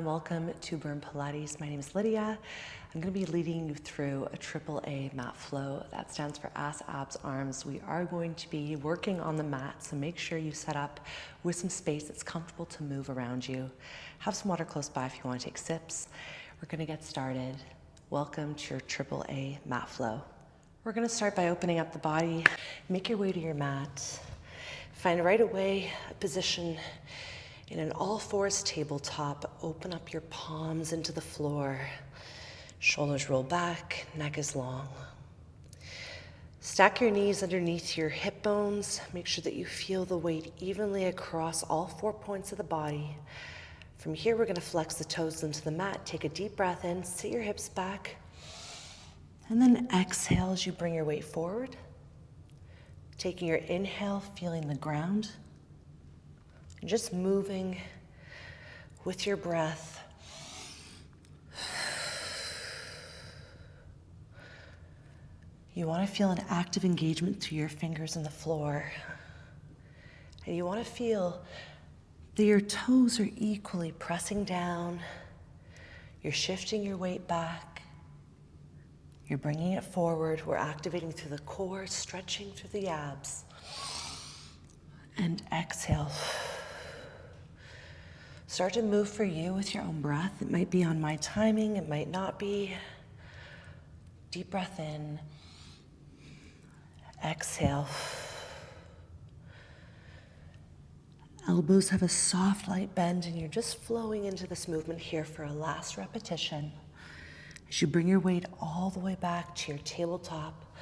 everyone, welcome to Burn Pilates. My name is Lydia. I'm going to be leading you through a Triple A mat flow. That stands for ass, abs, arms. We are going to be working on the mat, so make sure you set up with some space that's comfortable to move around you. Have some water close by if you want to take sips. We're going to get started. Welcome to your Triple A mat flow. We're going to start by opening up the body. Make your way to your mat. Find right away a position in an all-fours tabletop. Open up your palms into the floor. Shoulders roll back, neck is long. Stack your knees underneath your hip bones. Make sure that you feel the weight evenly across all 4 points of the body. From here, we're going to flex the toes into the mat. Take a deep breath in, sit your hips back, and then exhale as you bring your weight forward. Taking your inhale, feeling the ground. Just moving with your breath. You want to feel an active engagement through your fingers in the floor. And you want to feel that your toes are equally pressing down. You're shifting your weight back. You're bringing it forward. We're activating through the core, stretching through the abs. And exhale. Start to move for you with your own breath. It might be on my timing, it might not be. Deep breath in. Exhale. Elbows have a soft, light bend, and you're just flowing into this movement here for a last repetition. As you bring your weight all the way back to your tabletop,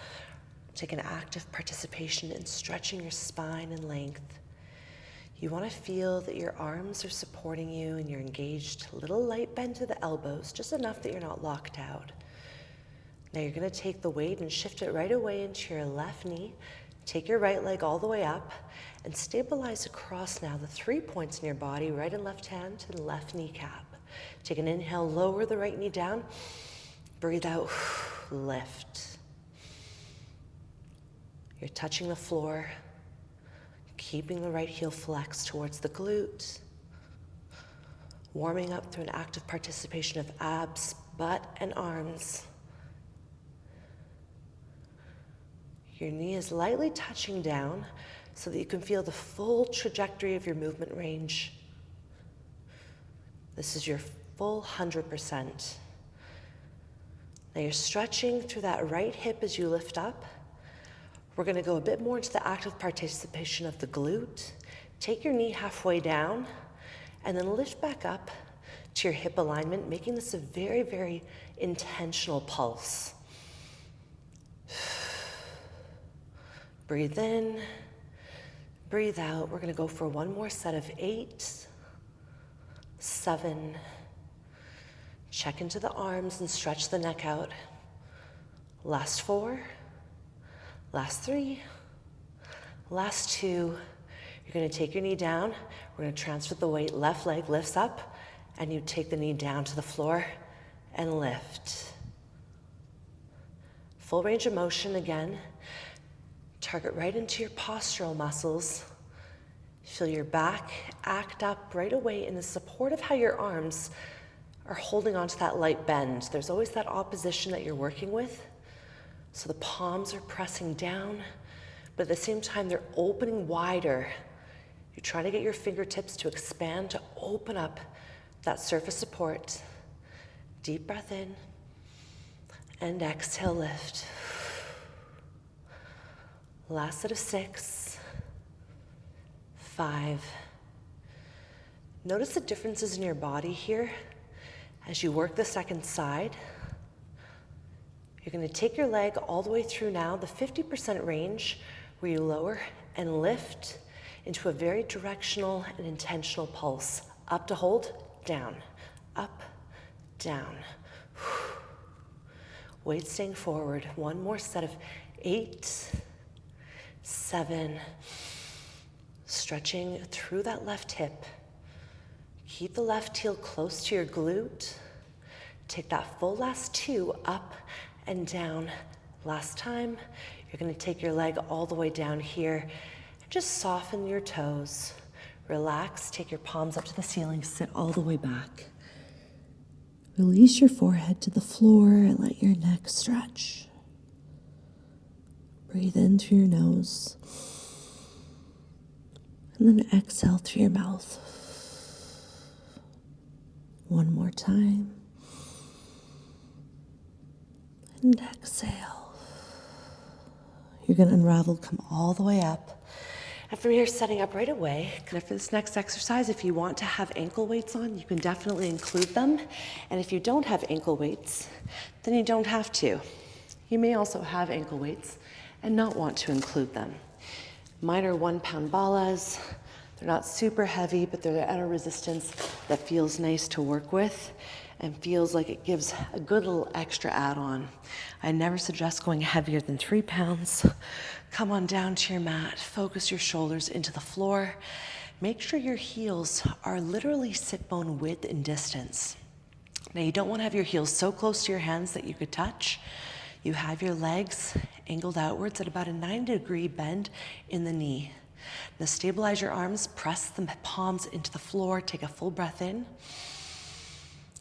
take an active participation in stretching your spine and length. You want to feel that your arms are supporting you and you're engaged. A little light bend to the elbows, just enough that you're not locked out. Now you're going to take the weight and shift it right away into your left knee. Take your right leg all the way up and stabilize across now the 3 points in your body, right and left hand to the left kneecap. Take an inhale, lower the right knee down. Breathe out, lift. You're touching the floor. Keeping the right heel flexed towards the glute. Warming up through an active participation of abs, butt, and arms. Your knee is lightly touching down so that you can feel the full trajectory of your movement range. This is your full 100%. Now you're stretching through that right hip as you lift up. We're going to go a bit more into the active participation of the glute. Take your knee halfway down and then lift back up to your hip alignment, making this a very, very intentional pulse. Breathe in, breathe out. We're going to go for one more set of 8, 7. Check into the arms and stretch the neck out. Last 4. Last 3, last 2, you're going to take your knee down. We're going to transfer the weight. Left leg lifts up, and you take the knee down to the floor and lift. Full range of motion again. Target right into your postural muscles. Feel your back act up right away in the support of how your arms are holding onto that light bend. There's always that opposition that you're working with. So the palms are pressing down, but at the same time, they're opening wider. You're trying to get your fingertips to expand, to open up that surface support. Deep breath in, and exhale, lift. Last set of 6, 5. Notice the differences in your body here as you work the second side. You're going to take your leg all the way through now, the 50% range, where you lower and lift into a very directional and intentional pulse. Up to hold, down, up, down. Weight staying forward. One more set of 8, 7. Stretching through that left hip. Keep the left heel close to your glute. Take that full last 2 up and down. Last time, you're going to take your leg all the way down here and just soften your toes. Relax, take your palms up to the ceiling, sit all the way back. Release your forehead to the floor and let your neck stretch. Breathe in through your nose and then exhale through your mouth. One more time. And exhale. You're going to unravel, come all the way up. And from here, setting up right away. For this next exercise, if you want to have ankle weights on, you can definitely include them. And if you don't have ankle weights, then you don't have to. You may also have ankle weights and not want to include them. Mine are 1 pound ballas. They're not super heavy, but they're at a resistance that feels nice to work with and feels like it gives a good little extra add-on. I never suggest going heavier than 3 pounds. Come on down to your mat, focus your shoulders into the floor. Make sure your heels are literally sit bone width in distance. Now you don't want to have your heels so close to your hands that you could touch. You have your legs angled outwards at about a 90-degree bend in the knee. Now stabilize your arms, press the palms into the floor, take a full breath in.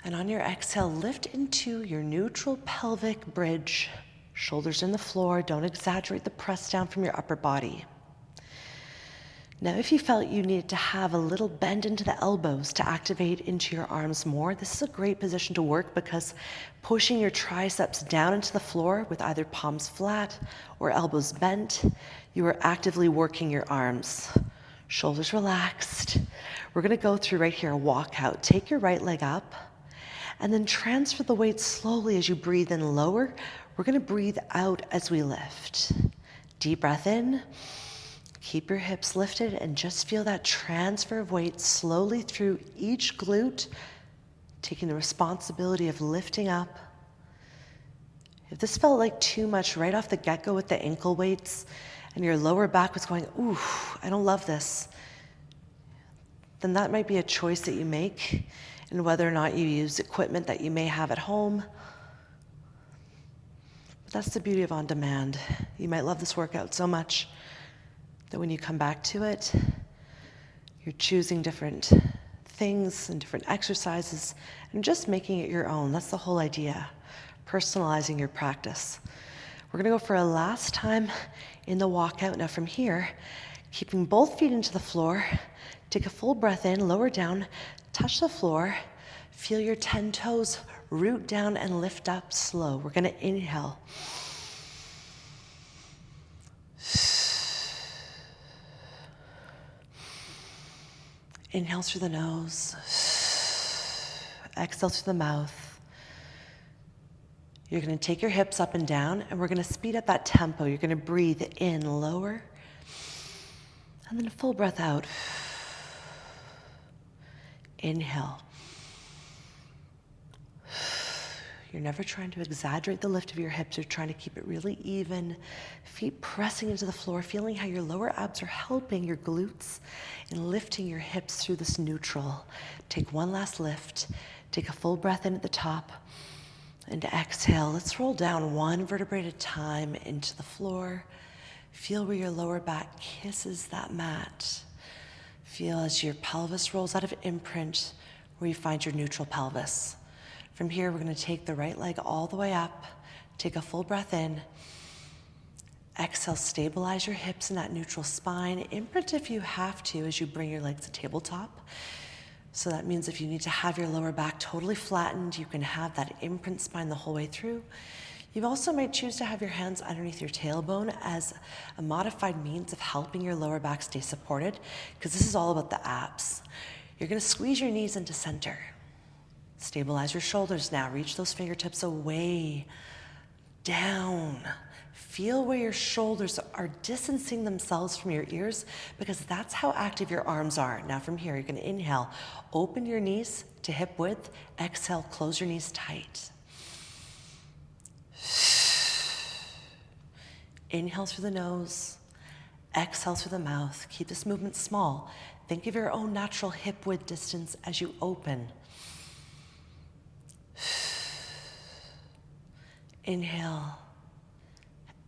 And on your exhale, lift into your neutral pelvic bridge. Shoulders in the floor, don't exaggerate the press down from your upper body. Now, if you felt you needed to have a little bend into the elbows to activate into your arms more, this is a great position to work because pushing your triceps down into the floor with either palms flat or elbows bent, you are actively working your arms. Shoulders relaxed. We're gonna go through right here, a walkout. Take your right leg up and then transfer the weight slowly as you breathe in lower. We're gonna breathe out as we lift. Deep breath in. Keep your hips lifted and just feel that transfer of weight slowly through each glute, taking the responsibility of lifting up. If this felt like too much right off the get-go with the ankle weights and your lower back was going, ooh, I don't love this, then that might be a choice that you make in whether or not you use equipment that you may have at home. But that's the beauty of on-demand. You might love this workout so much that when you come back to it, you're choosing different things and different exercises and just making it your own. That's the whole idea, personalizing your practice. We're gonna go for a last time in the walkout. Now from here, keeping both feet into the floor, take a full breath in, lower down, touch the floor, feel your 10 toes root down and lift up slow. We're gonna inhale. Inhale through the nose, exhale through the mouth. You're gonna take your hips up and down and we're gonna speed up that tempo. You're gonna breathe in lower and then a full breath out. Inhale. You're never trying to exaggerate the lift of your hips. You're trying to keep it really even. Feet pressing into the floor, feeling how your lower abs are helping your glutes and lifting your hips through this neutral. Take one last lift. Take a full breath in at the top and exhale. Let's roll down one vertebrae at a time into the floor. Feel where your lower back kisses that mat. Feel as your pelvis rolls out of imprint where you find your neutral pelvis. From here, we're gonna take the right leg all the way up, take a full breath in, exhale, stabilize your hips in that neutral spine, imprint if you have to as you bring your legs to tabletop. So that means if you need to have your lower back totally flattened, you can have that imprint spine the whole way through. You also might choose to have your hands underneath your tailbone as a modified means of helping your lower back stay supported, because this is all about the abs. You're gonna squeeze your knees into center. Stabilize your shoulders now. Reach those fingertips away, down. Feel where your shoulders are distancing themselves from your ears because that's how active your arms are. Now from here, you're gonna inhale, open your knees to hip width. Exhale, close your knees tight. Inhale through the nose, exhale through the mouth. Keep this movement small. Think of your own natural hip width distance as you open. Inhale,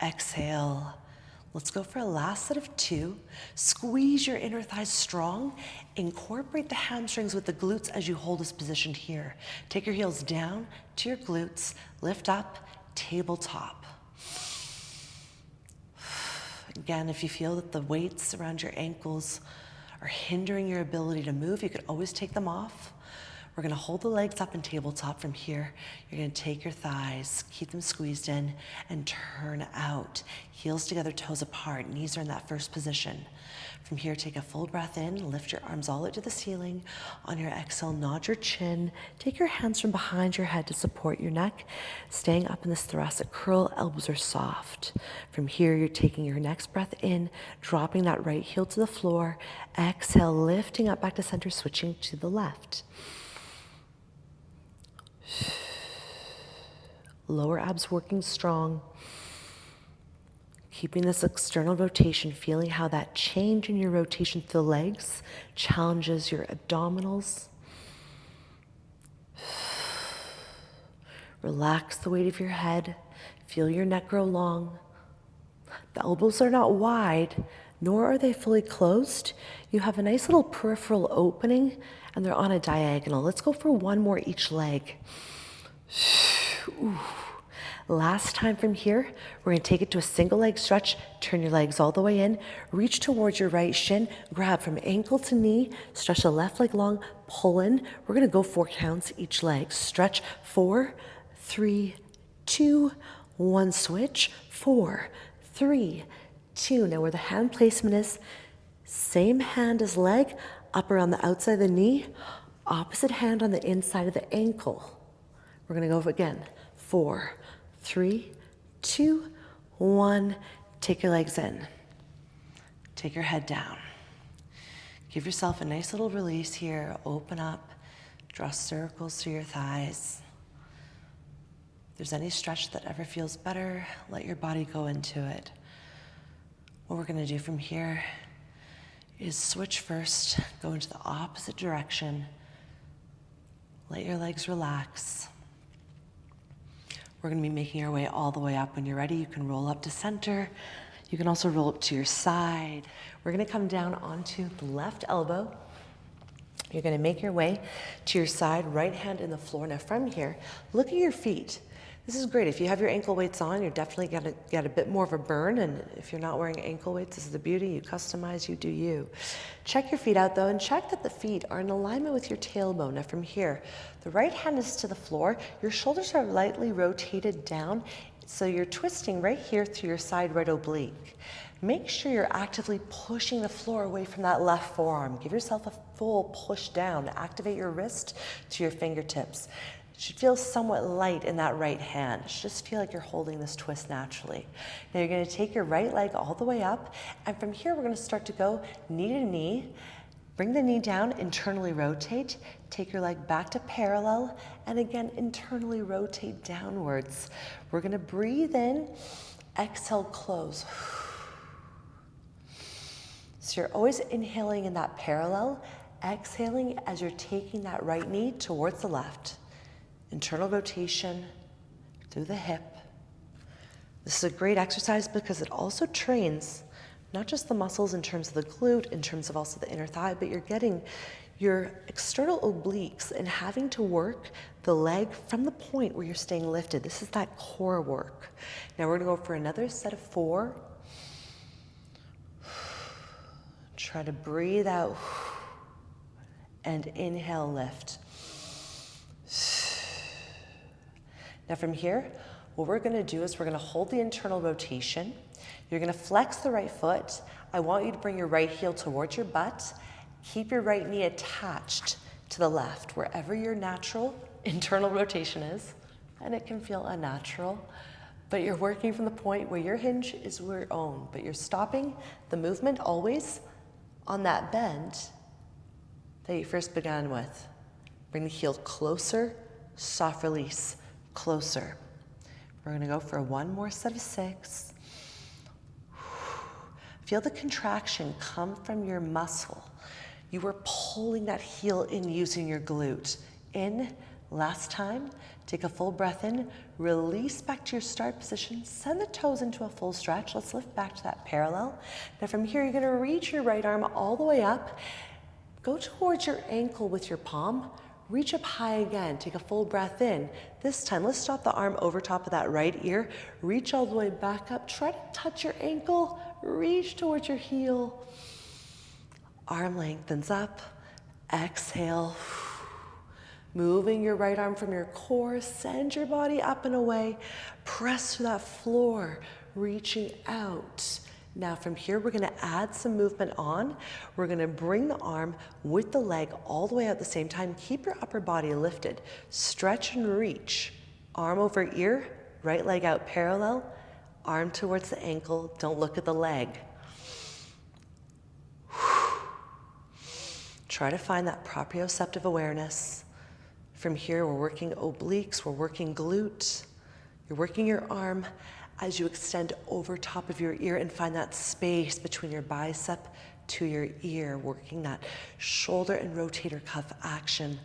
exhale, Let's go for a last set of 2. Squeeze your inner thighs strong. Incorporate the hamstrings with the glutes as you hold this position here. Take your heels down to your glutes. Lift up, tabletop. Again, if you feel that the weights around your ankles are hindering your ability to move, you could always take them off. We're gonna hold the legs up in tabletop from here. You're gonna take your thighs, keep them squeezed in, and turn out. Heels together, toes apart, knees are in that first position. From here, take a full breath in, lift your arms all the way to the ceiling. On your exhale, nod your chin. Take your hands from behind your head to support your neck. Staying up in this thoracic curl, elbows are soft. From here, you're taking your next breath in, dropping that right heel to the floor. Exhale, lifting up back to center, switching to the left. Lower abs working strong. Keeping this external rotation, feeling how that change in your rotation through the legs challenges your abdominals. Relax the weight of your head. Feel your neck grow long. The elbows are not wide, nor are they fully closed. You have a nice little peripheral opening, and they're on a diagonal. Let's go for one more each leg. Ooh. Last time from here, we're going to take it to a single leg stretch. Turn your legs all the way in. Reach towards your right shin. Grab from ankle to knee. Stretch the left leg long. Pull in. We're going to go 4 counts each leg. Stretch 4, 3, 2, 1. Switch. 4, 3, 2. Now where the hand placement is, same hand as leg, up around the outside of the knee. Opposite hand on the inside of the ankle. We're going to go again. 4, 3, 2, 1. Take your legs in. Take your head down. Give yourself a nice little release here. Open up. Draw circles through your thighs. If there's any stretch that ever feels better, let your body go into it. What we're going to do from here is switch first. Go into the opposite direction. Let your legs relax. We're going to be making our way all the way up. When you're ready, you can roll up to center. You can also roll up to your side. We're going to come down onto the left elbow. You're going to make your way to your side, right hand in the floor. Now from here, look at your feet. This is great. If you have your ankle weights on, you're definitely going to get a bit more of a burn. And if you're not wearing ankle weights, this is the beauty. You customize, you do you. Check your feet out though, and check that the feet are in alignment with your tailbone. Now from here, the right hand is to the floor. Your shoulders are lightly rotated down. So you're twisting right here through your side right oblique. Make sure you're actively pushing the floor away from that left forearm. Give yourself a full push down. Activate your wrist to your fingertips. It should feel somewhat light in that right hand. It should just feel like you're holding this twist naturally. Now you're going to take your right leg all the way up, and from here we're going to start to go knee to knee. Bring the knee down, internally rotate. Take your leg back to parallel, and again, internally rotate downwards. We're going to breathe in, exhale, close. So you're always inhaling in that parallel, exhaling as you're taking that right knee towards the left. Internal rotation through the hip. This is a great exercise because it also trains not just the muscles in terms of the glute, in terms of also the inner thigh, but you're getting your external obliques and having to work the leg from the point where you're staying lifted. This is that core work. Now we're going to go for another set of 4. Try to breathe out and inhale, lift. Now from here, what we're going to do is we're going to hold the internal rotation. You're going to flex the right foot. I want you to bring your right heel towards your butt. Keep your right knee attached to the left, wherever your natural internal rotation is. And it can feel unnatural, but you're working from the point where your hinge is your own, but you're stopping the movement always on that bend that you first began with. Bring the heel closer, soft release, closer. We're going to go for one more set of 6. Feel the contraction come from your muscle. You were pulling that heel in using your glute. In, last time. Take a full breath in, release back to your start position, send the toes into a full stretch. Let's lift back to that parallel. Now from here, you're gonna reach your right arm all the way up. Go towards your ankle with your palm. Reach up high again, take a full breath in. This time, let's stop the arm over top of that right ear. Reach all the way back up, try to touch your ankle, reach towards your heel. Arm lengthens up, exhale. Moving your right arm from your core, send your body up and away. Press to that floor, reaching out. Now from here, we're gonna add some movement on. We're gonna bring the arm with the leg all the way out at the same time. Keep your upper body lifted. Stretch and reach. Arm over ear, right leg out parallel, arm towards the ankle. Don't look at the leg. Try to find that proprioceptive awareness. From here, we're working obliques, we're working glute. You're working your arm as you extend over top of your ear and find that space between your bicep to your ear, working that shoulder and rotator cuff action.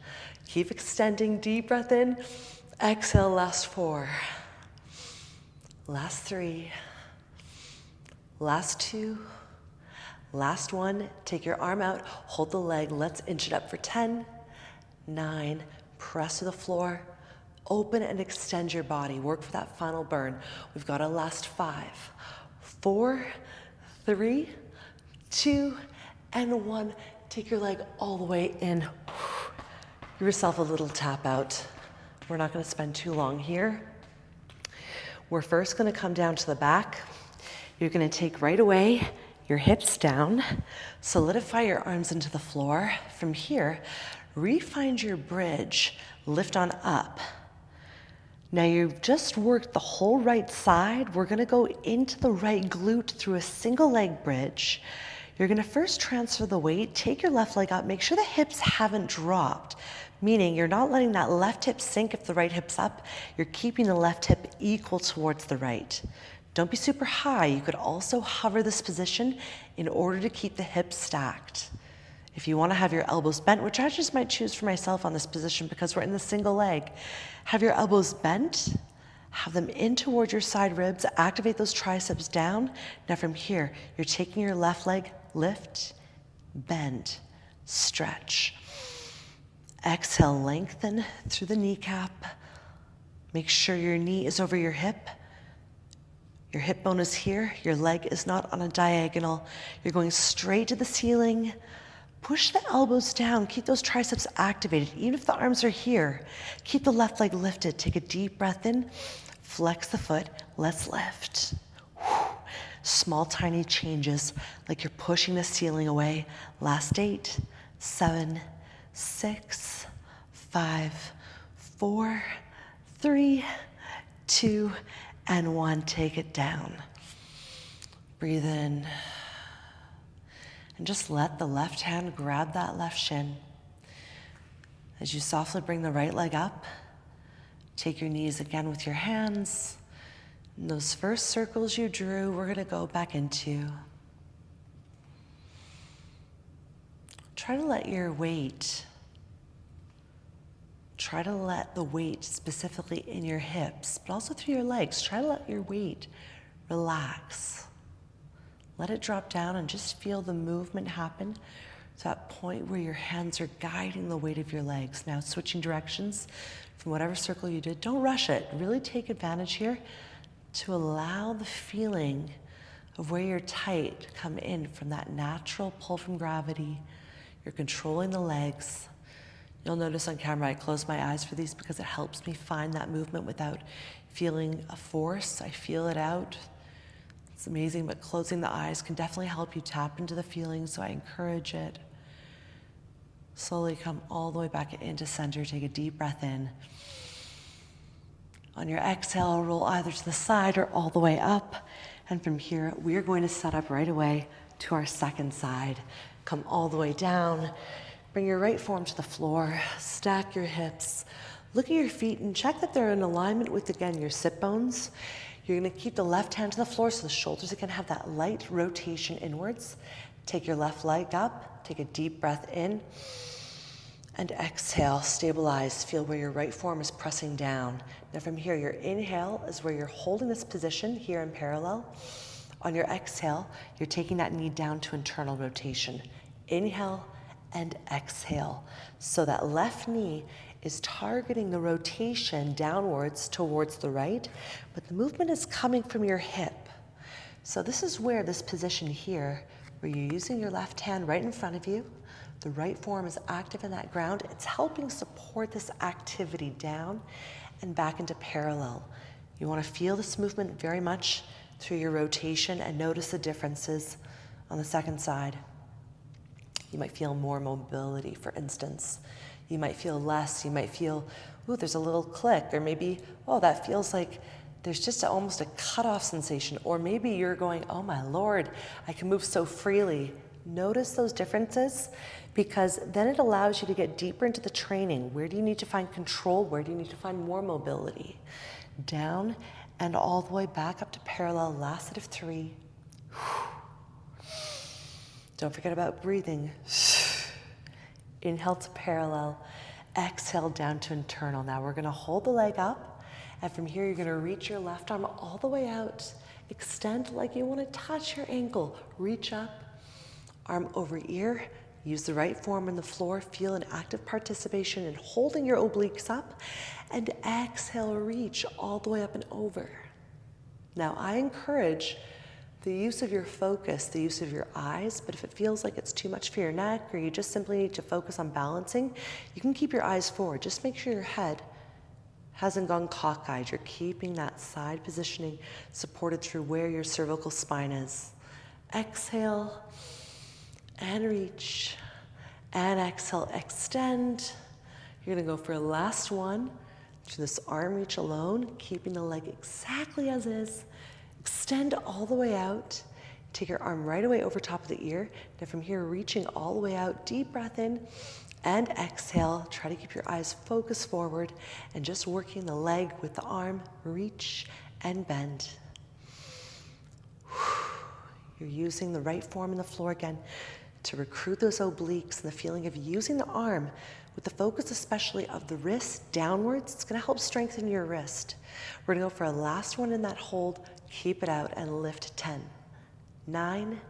Keep extending, deep breath in, exhale, last 4, last 3, last 2, last 1. Take your arm out, hold the leg, let's inch it up for 10, 9, press to the floor, open and extend your body. Work for that final burn. We've got a last 5, 4, 3, 2, and 1. Take your leg all the way in. Give yourself a little tap out. We're not going to spend too long here. We're first going to come down to the back. You're going to take right away your hips down. Solidify your arms into the floor. From here, re-find your bridge. Lift on up. Now you've just worked the whole right side. We're gonna go into the right glute through a single leg bridge. You're gonna first transfer the weight, take your left leg up, make sure the hips haven't dropped, meaning you're not letting that left hip sink if the right hip's up. You're keeping the left hip equal towards the right. Don't be super high. You could also hover this position in order to keep the hips stacked. If you want to have your elbows bent, which I just might choose for myself on this position because we're in the single leg, have your elbows bent, have them in towards your side ribs, activate those triceps down. Now from here, you're taking your left leg, lift, bend, stretch. Exhale, lengthen through the kneecap. Make sure your knee is over your hip. Your hip bone is here. Your leg is not on a diagonal. You're going straight to the ceiling. Push the elbows down, keep those triceps activated. Even if the arms are here, keep the left leg lifted. Take a deep breath in, flex the foot, let's lift. Small, tiny changes, like you're pushing the ceiling away. Last 8, 7, 6, 5, 4, 3, 2, and 1. Take it down. Breathe in. And just let the left hand grab that left shin. As you softly bring the right leg up, take your knees again with your hands. And those first circles you drew, we're gonna go back into. Try to let your weight, try to let the weight specifically in your hips, but also through your legs, try to let your weight relax. Let it drop down and just feel the movement happen to that point where your hands are guiding the weight of your legs. Now switching directions from whatever circle you did, don't rush it. Really take advantage here to allow the feeling of where you're tight come in from that natural pull from gravity. You're controlling the legs. You'll notice on camera I close my eyes for these because it helps me find that movement without feeling a force. I feel it out. It's amazing, but closing the eyes can definitely help you tap into the feeling, so I encourage it. Slowly come all the way back into center. Take a deep breath in. On your exhale, roll either to the side or all the way up. And from here, we're going to set up right away to our second side. Come all the way down. Bring your right forearm to the floor. Stack your hips. Look at your feet and check that they're in alignment with, again, your sit bones. You're gonna keep the left hand to the floor so the shoulders again have that light rotation inwards. Take your left leg up, take a deep breath in. And exhale, stabilize. Feel where your right forearm is pressing down. Now from here, your inhale is where you're holding this position here in parallel. On your exhale, you're taking that knee down to internal rotation. Inhale and exhale. So that left knee is targeting the rotation downwards towards the right, but the movement is coming from your hip. So this is where this position here, where you're using your left hand right in front of you, the right forearm is active in that ground. It's helping support this activity down and back into parallel. You want to feel this movement very much through your rotation and notice the differences on the second side. You might feel more mobility, for instance. You might feel less. You might feel, ooh, there's a little click, or maybe, oh, that feels like there's just almost a cutoff sensation, or maybe you're going, oh my Lord, I can move so freely. Notice those differences, because then it allows you to get deeper into the training. Where do you need to find control? Where do you need to find more mobility? Down and all the way back up to parallel. Last set of 3. Don't forget about breathing. Inhale to parallel. Exhale down to internal. Now we're going to hold the leg up, and from here you're going to reach your left arm all the way out. Extend like you want to touch your ankle. Reach up. Arm over ear, use the right forearm on the floor, feel an active participation in holding your obliques up, and exhale, reach all the way up and over. Now I encourage the use of your focus, the use of your eyes, but if it feels like it's too much for your neck or you just simply need to focus on balancing, you can keep your eyes forward. Just make sure your head hasn't gone cockeyed. You're keeping that side positioning supported through where your cervical spine is. Exhale. And reach, and exhale, extend. You're gonna go for a last one. To this arm reach alone, keeping the leg exactly as is. Extend all the way out. Take your arm right away over top of the ear. Now from here, reaching all the way out, deep breath in, and exhale. Try to keep your eyes focused forward, and just working the leg with the arm, reach and bend. You're using the right forearm on the floor again to recruit those obliques and the feeling of using the arm with the focus especially of the wrist downwards. It's going to help strengthen your wrist. We're going to go for a last one in that hold. Keep it out and lift 10, 9,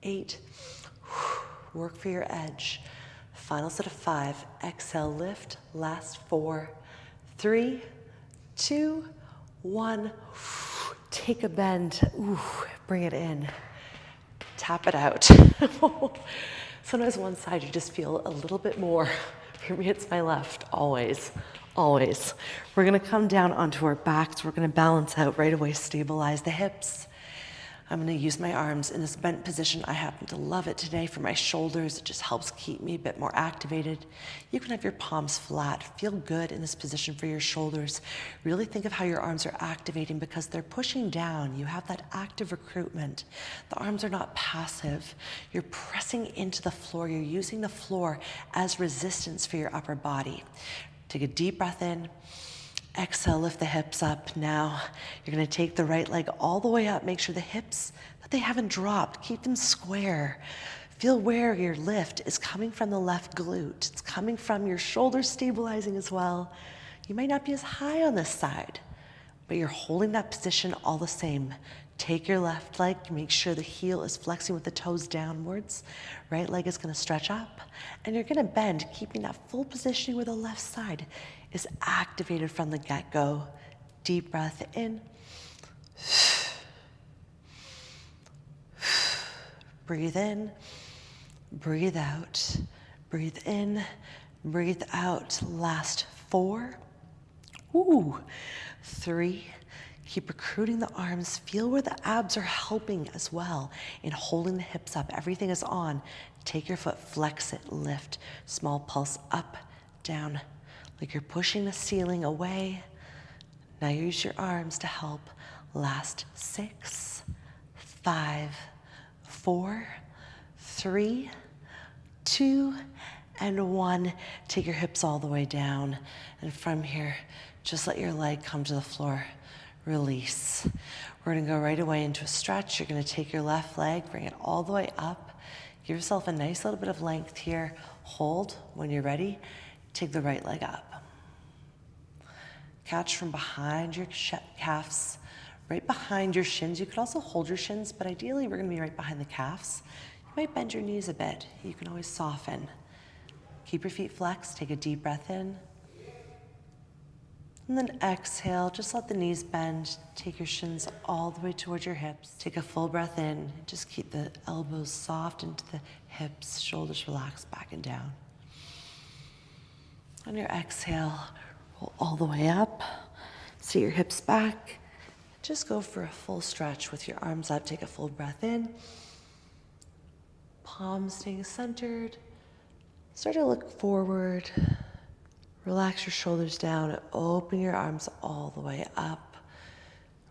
8. Work for your edge. Final set of 5. Exhale, lift. Last 4, 3, 2, 1. Take a bend. Ooh, bring it in. Tap it out. Sometimes one side you just feel a little bit more. For me, it's my left, always, always. We're gonna come down onto our backs. We're gonna balance out right away, stabilize the hips. I'm gonna use my arms in this bent position. I happen to love it today for my shoulders. It just helps keep me a bit more activated. You can have your palms flat. Feel good in this position for your shoulders. Really think of how your arms are activating because they're pushing down. You have that active recruitment. The arms are not passive. You're pressing into the floor. You're using the floor as resistance for your upper body. Take a deep breath in. Exhale, lift the hips up. Now you're going to take the right leg all the way up. Make sure the hips, that they haven't dropped. Keep them square. Feel where your lift is coming from the left glute. It's coming from your shoulders stabilizing as well. You might not be as high on this side, but you're holding that position all the same. Take your left leg, make sure the heel is flexing with the toes downwards. Right leg is going to stretch up, and you're going to bend, keeping that full positioning where the left side is activated from the get-go. Deep breath in. Breathe in, breathe out. Breathe in, breathe out. Last 4. 3. Keep recruiting the arms. Feel where the abs are helping as well in holding the hips up. Everything is on. Take your foot, flex it, lift. Small pulse up, down, like you're pushing the ceiling away. Now use your arms to help. Last 6, 5, 4, 3, 2, and 1. Take your hips all the way down. And from here, just let your leg come to the floor. Release. We're going to go right away into a stretch. You're going to take your left leg, bring it all the way up. Give yourself a nice little bit of length here. Hold. When you're ready, take the right leg up. Catch from behind your calves, right behind your shins. You could also hold your shins, but ideally we're gonna be right behind the calves. You might bend your knees a bit. You can always soften. Keep your feet flexed, take a deep breath in. And then exhale, just let the knees bend. Take your shins all the way towards your hips. Take a full breath in. Just keep the elbows soft into the hips, shoulders relaxed back and down. On your exhale, roll all the way up. Sit your hips back. Just go for a full stretch with your arms up. Take a full breath in. Palms staying centered. Start to look forward. Relax your shoulders down. Open your arms all the way up.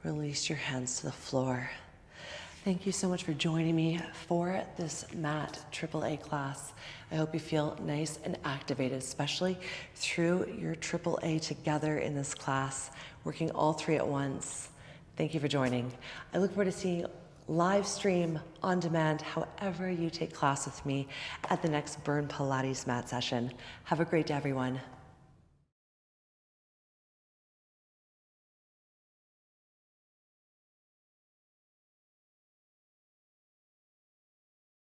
Release your hands to the floor. Thank you so much for joining me for this mat Triple A class. I hope you feel nice and activated, especially through your Triple A together in this class, working all three at once. Thank you for joining. I look forward to seeing you live stream, on demand, however you take class with me at the next Burn Pilates mat session. Have a great day, everyone.